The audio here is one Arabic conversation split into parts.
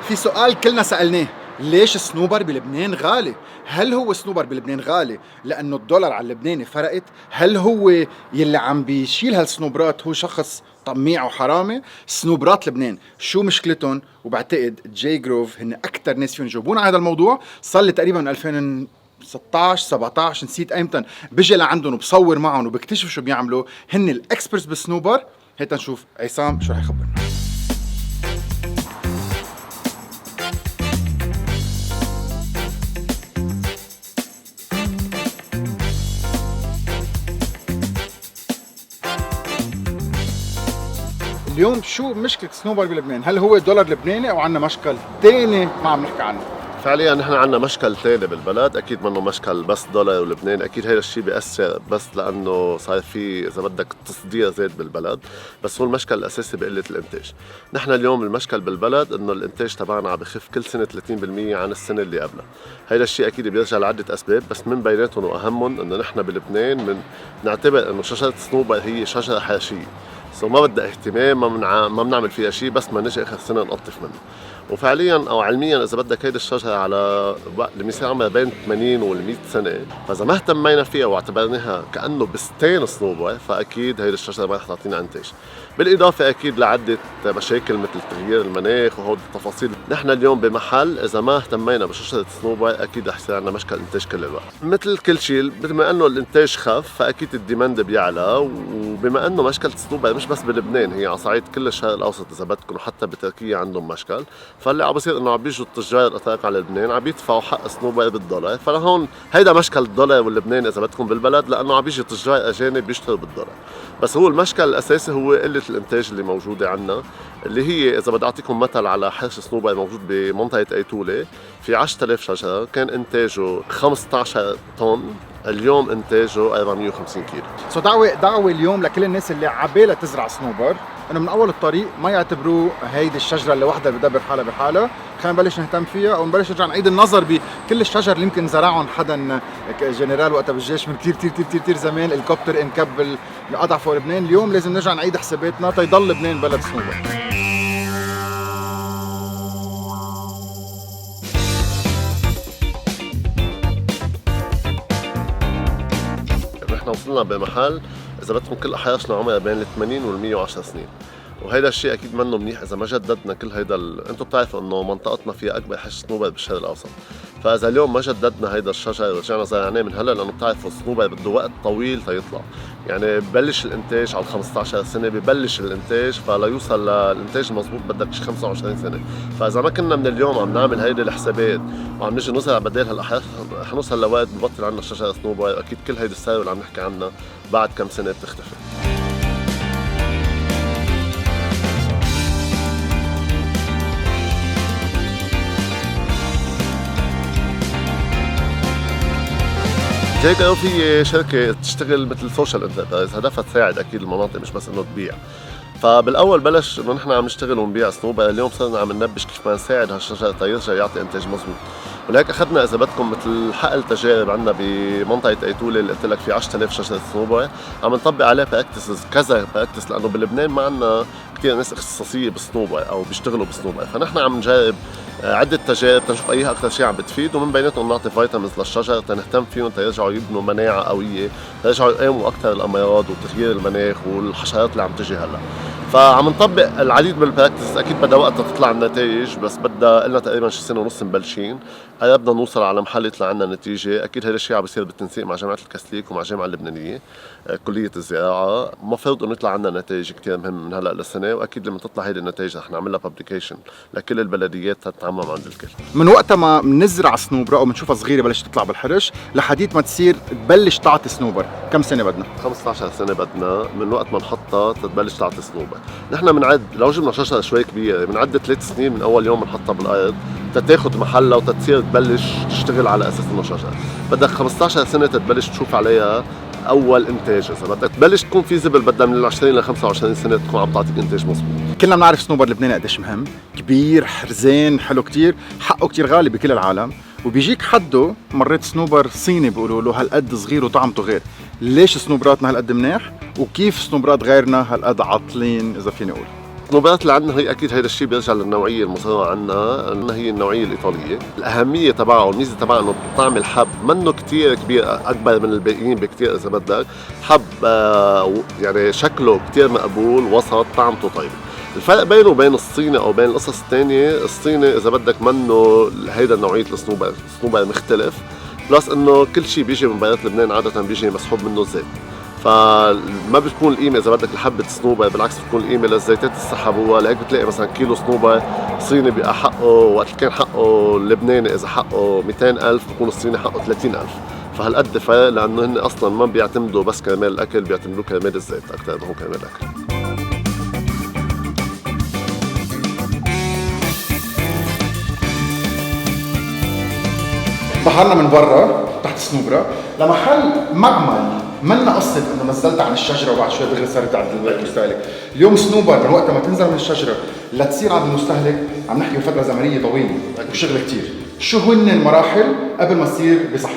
في سؤال كلنا سألناه، ليش الصنوبر بلبنان غالي؟ هل هو الصنوبر بلبنان غالي لأنه الدولار على اللبناني فرقت؟ هل هو يلي عم بيشيل هالصنوبرات هو شخص طميع وحرامي؟ صنوبرات لبنان شو مشكلتهم؟ وبعتقد جاي جروف هن أكتر ناس فيهم يجاوبونا على هذا الموضوع. صار لي تقريبا من 2016 17 نسيت ايمتى بيجي لعندهم وبصور معهم وبكتشف شو بيعملوا، هن الاكسبرتس بالصنوبر. هيدا نشوف عصام شو رح يخبرنا. اليوم شو مشكلة الصنوبر بلبنان؟ هل هو دولار لبناني او عندنا مشكل تاني ما عم نحكي عنه؟ فعليا نحن عندنا مشكل تاني بالبلد، اكيد منه مشكل بس دولار ولبنان، اكيد هذا الشيء بيأثر بس لانه صار في اذا بدك تصدير زاد بالبلد، بس هو المشكل الاساسي بقله الانتاج. نحن اليوم المشكل بالبلد انه الانتاج تبعنا عم بخف كل سنه 30% عن السنه اللي قبلها. هذا الشيء اكيد بيرجع لعده اسباب، بس من بيناتهم واهمهم انه نحن بلبنان نعتبر انه شجره الصنوبر هي شجره حرشيه، ما بدها اهتمام، ما بنعمل فيها شيء، بس ما نجي اخر سنه نقطف منه. وفعليا او علميا اذا بدك هيدي الشجره على وقت اللي بيصير عمرها بين 80 وال 100 سنه، فاذا ما اهتمينا فيها واعتبرناها كانه بستان صنوبر، فاكيد هيدي الشجره ما رح تعطينا انتاج. بالاضافه اكيد لعده مشاكل مثل تغيير المناخ وهول التفاصيل. نحن اليوم بمحل اذا ما اهتمينا بشجره الصنوبر اكيد رح يصير عندنا مشكل انتاج كل الوقت. مثل كل شيء بما انه الانتاج خف فاكيد الديماند بيعلى، وبما انه مشكله الصنوبر مش بس بلبنان، هي على صعيد كل الشرق الاوسط اذا بدكم، وحتى بتركيا عندهم مشكل، فاللي عم بيصير انه عم بيجوا التجار الاتراك على لبنان عم يدفعوا حق الصنوبر بالدولار، فلهون هيدا مشكل الدولار واللبنان اذا بدكم بالبلد، لانه عم بيجي تجار اجانب بيشتروا بالدولار. بس هو المشكل الاساسي هو قله الانتاج اللي موجوده عندنا، اللي هي اذا بدي اعطيكم مثل على حرش صنوبر موجود بمنطقه ايتوله، في 10000 شجره كان انتاجه 15 طن، اليوم انتاجه 450 كيلو. سو دعوة اليوم لكل الناس اللي عبالها تزرع صنوبر انه من اول الطريق ما يعتبروه هيدي الشجره اللي وحدها بتدبر حالها بحالها، خلينا نبلش نهتم فيها او نبلش نرجع نعيد النظر بكل الشجر اللي يمكن زرعهم حدا جنرال وقتها بالجيش من كثير كثير كثير كثير زمان، الهليكوبتر انكب قطع فوق لبنان. اليوم لازم نرجع نعيد حساباتنا تيضل لبنان بلد صنوبر. نحن وصلنا بمحل اذا بدكم كل احياشنا عمرها بين ال 80 وال 110 سنين، وهيدا الشيء اكيد منه منيح اذا ما جددنا كل هيدا انتم بتعرفوا انه منطقتنا فيها اكبر حش صنوبر بالشرق الاوسط، فاذا اليوم ما جددنا هيدا الشجر ورجعنا زرعناه من هلا، لانه بتعرفوا الصنوبر بده وقت طويل تيطلع، يعني ببلش الانتاج على 15 سنه ببلش الانتاج، فليوصل للانتاج المضبوط بدك شي 25 سنه، فاذا ما كنا من اليوم عم نعمل هيدي الحسابات وعم نجي نزرع بدال هالاحياء حنوصل لوقت ببطل عندنا شجر صنوبر، واكيد كل هيدي الثروه اللي عم نحكي عنها بعد كم سنه بتختفي. جاي جروف هي شركة تشتغل مثل سوشيال انتربرايز، هدفها تساعد اكيد المناطق مش بس انه تبيع. فبالاول بلش انه نحن عم نشتغل ونبيع صنوبر، اليوم صرنا عم ننبش كيف ما نساعد هالشجر تيرجع يعطي انتاج مضبوط، ولهيك اخذنا اذا بدكم مثل حقل تجارب عندنا بمنطقه ايتوله اللي قلت لك في 10000 شجره صنوبر، عم نطبق عليه براكتسز كذا براكتس، لانه بلبنان ما عندنا كثير ناس اختصاصيه بالصنوبر او بيشتغلوا بالصنوبر، فنحن عم نجرب عدة تجارب تنشوف أيها أكثر شيء عم بتفيد، ومن بيناتهم نعطي فيتامينز للشجر تنهتم فيهم تيرجعوا يبنوا مناعة قوية، تيرجعوا يقاوموا أكثر الأمراض وتغيير المناخ والحشرات اللي عم تجي هلا. فعم نطبق العديد من البراكتس، أكيد بدها وقت تطلع النتائج، بس بدها لنا تقريبا شي سنة ونص مبلشين، قربنا نوصل على محل يطلع عنا نتيجة. أكيد هذا الشيء عم بيصير بالتنسيق مع جامعة الكاثوليك ومع الجامعة اللبنانية كلية الزراعة، المفروض إنه يطلع عنا نتائج كثير مهمة من هلا للسنة، وأكيد لما تطلع هيدي النتائج رح نعملها بابليكيشن لكل البلديات تتعمم عند الكل. من وقتها ما بنزرع صنوبر او بنشوفها صغيره بلش تطلع بالحرش لحديت ما تصير تبلش تعطي صنوبر، كم سنه بدنا؟ 15 سنه بدنا من وقت ما نحطها تبلش تعطي صنوبر. نحن بنعد لو جبنا شجره شوي كبيره بنعد 3 سنين من اول يوم بنحطها بالارض تتاخد محلها وتتصير تبلش تشتغل على اساس انه شجره. بدك 15 سنه تبلش تشوف عليها اول انتاج، اذا بدك تبلش تكون فيزبل بدها من 20 ل 25 سنه تكون عم تعطيك انتاج مضبوط. كلنا بنعرف صنوبر لبناني قديش مهم، كبير حرزين حلو كتير، حقه كتير غالي بكل العالم، وبيجيك حده مرات صنوبر صيني بيقولوا له هالقد صغير وطعمته غير. ليش صنوبراتنا هالقد مناح؟ وكيف صنوبرات غيرنا هالقد عاطلين اذا فيني اقول؟ الصنوبرات اللي عندنا هي اكيد هيدا الشيء بيرجع للنوعيه المزروعه عندنا هي النوعيه الايطاليه. الاهميه تبعه الميزه تبعه انه طعم الحب منه كتير كبير، اكبر من الباقيين بكتير اذا بدك. حب يعني شكله كتير مقبول، وسط، طعمته طيبه. الفرق بينه وبين الصيني او بين القصص الثانيه، الصيني اذا بدك منه هيدا نوعيه الصنوبر مختلف، بلس انه كل شيء بيجي من بيات لبنان عاده بيجي مسحوب منه زيت، فما بتكون القيمه اذا بدك لحبه صنوبر، بالعكس بتكون القيمه للزيتات اللي سحبوها. لهيك بتلاقي مثلا كيلو صنوبر صيني بقى حقه وقت كان حقه اللبناني اذا حقه 200,000 بكون الصيني حقه 30,000. فهالقد فرق، لانه هن اصلا ما بيعتمدوا بس كرمال الاكل، بيعتمدوا كرمال الزيت اكثر ما هو كرمال الاكل. ظهرنا من برا تحت صنوبرة لمحل معمل، منا قصة انه نزلتها عن الشجرة وبعد شوي دغري صارت عند المستهلك. اليوم صنوبر من وقت ما تنزل من الشجرة لتصير عند المستهلك عم نحكي فترة زمنية طويلة وشغل كتير. شو هن المراحل قبل ما تصير بصحة؟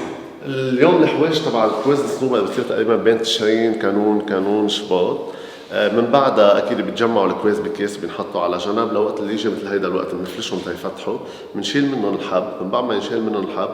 اليوم الحواج تبع الكويز الصنوبر بتصير تقريبا بين تشرين كانون شباط. من بعدها اكيد بيتجمعوا الكويز بكيس بينحطوا على جنب لوقت اللي يجي مثل هيدا الوقت بنفرشهم تيفتحوا، بنشيل منهم الحب. من بعد ما ينشيل منهم الحب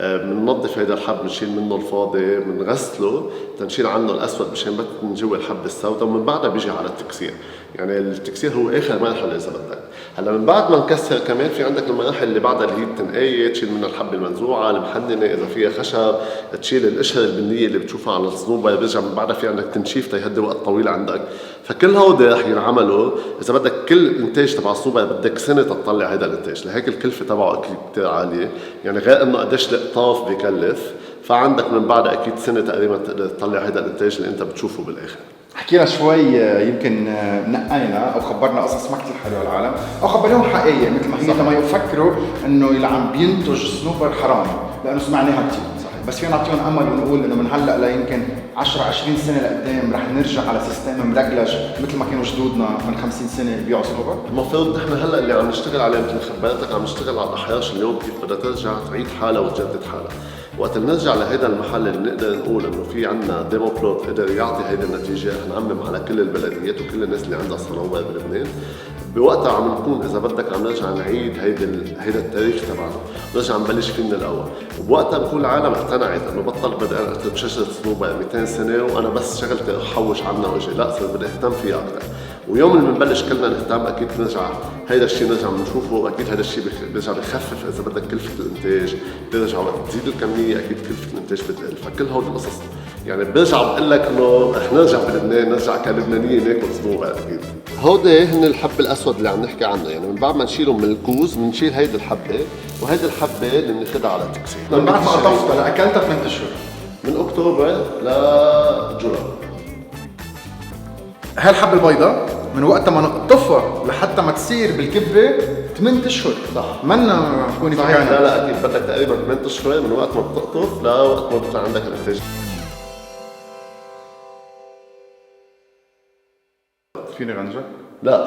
بننظف هيدا الحب، بنشيل منه الفاضي، بنغسله تنشيل عنه الاسود مشان بس من جوا الحب السوداء. ومن بعدها بيجي على التكسير، يعني التكسير هو اخر مرحله اذا بدك. هلا من بعد ما نكسر كمان في عندك المراحل اللي بعدها اللي هي التنقايه، تشيل منها الحبه المنزوعه، المحننه اذا فيها خشب، تشيل القشره البنيه اللي بتشوفها على الصنوبر، بيرجع من بعدها في عندك تنشيف تيهدي وقت طويل عندك. فكل هودي رح ينعملوا اذا بدك. كل انتاج تبع الصنوبر بدك سنه تطلع هذا الانتاج، لهيك الكلفه تبعه اكيد كثير عاليه، يعني غير انه قديش القطاف بكلف، فعندك من بعدها اكيد سنه تقريبا تقدر تطلع هذا الانتاج اللي انت بتشوفه بالاخر. حكينا شوي يمكن نقينا او خبرنا قصص ما كثير حلوه العالم، او خبرناهم حقيقيه مثل ما هي لما يفكروا انه اللي عم بينتج صنوبر حرام، لانه سمعناها كثير. بس فينا نعطيهم امل ونقول انه من هلا ليمكن 10 20 سنه لقدام رح نرجع على سيستم مرجلج مثل ما كانوا جدودنا من 50 سنه بيبيعوا صنوبر. المفروض نحن هلا اللي عم نشتغل عليه مثل ما خبرتك عم نشتغل على الاحراش اليوم كيف بدها ترجع تعيد حالها وتجدد حالها. وقت نرجع لهيدا المحل اللي نقدر نقول انه في عندنا ديمو بلوت قدر يعطي هيدي النتيجه، رح نعمم على كل البلديات وكل الناس اللي عندها صنوبر بلبنان. بوقتها عم نكون اذا بدك عم نرجع نعيد هيدا التاريخ تبعنا، نرجع نبلش فيه من الاول. وبوقتها بكون العالم اقتنعت انه بطل بدي انا اكتب شجره صنوبر 200 سنه وانا بس شغلتي احوش عنها واجي، لا صرت بدي اهتم فيها اكثر. ويوم اللي بنبلش كلنا نهتم اكيد بنرجع هيدا الشيء نرجع بنشوفه، اكيد هيدا الشيء بيرجع بخفف اذا بدك كلفه الانتاج، بترجع وقت تزيد الكميه اكيد كلفه الانتاج بتقل. فكل هول القصص يعني برجع بقول لك انه رح نرجع بلبنان نرجع كلبنانيه ناكل صنوبر اكيد. هودي هن الحب الاسود اللي عم نحكي عنه، يعني من بعد ما نشيلهم من الكوز بنشيل هيدي الحبه، وهيدي الحبه اللي بناخذها على التكسير. من بعد ما قطفتها لاكلتها 8 اشهر، من اكتوبر لجولاي. هالحبه البيضاء من وقت ما نقطفها لحتى ما تصير بالكبه 8 اشهر. صح، منا كوني صحيح. فكرنا. لا اكيد بدك تقريبا 8 اشهر من وقت ما بتقطف لوقت ما بيطلع عندك الانتاج. فيني غنجة؟ لا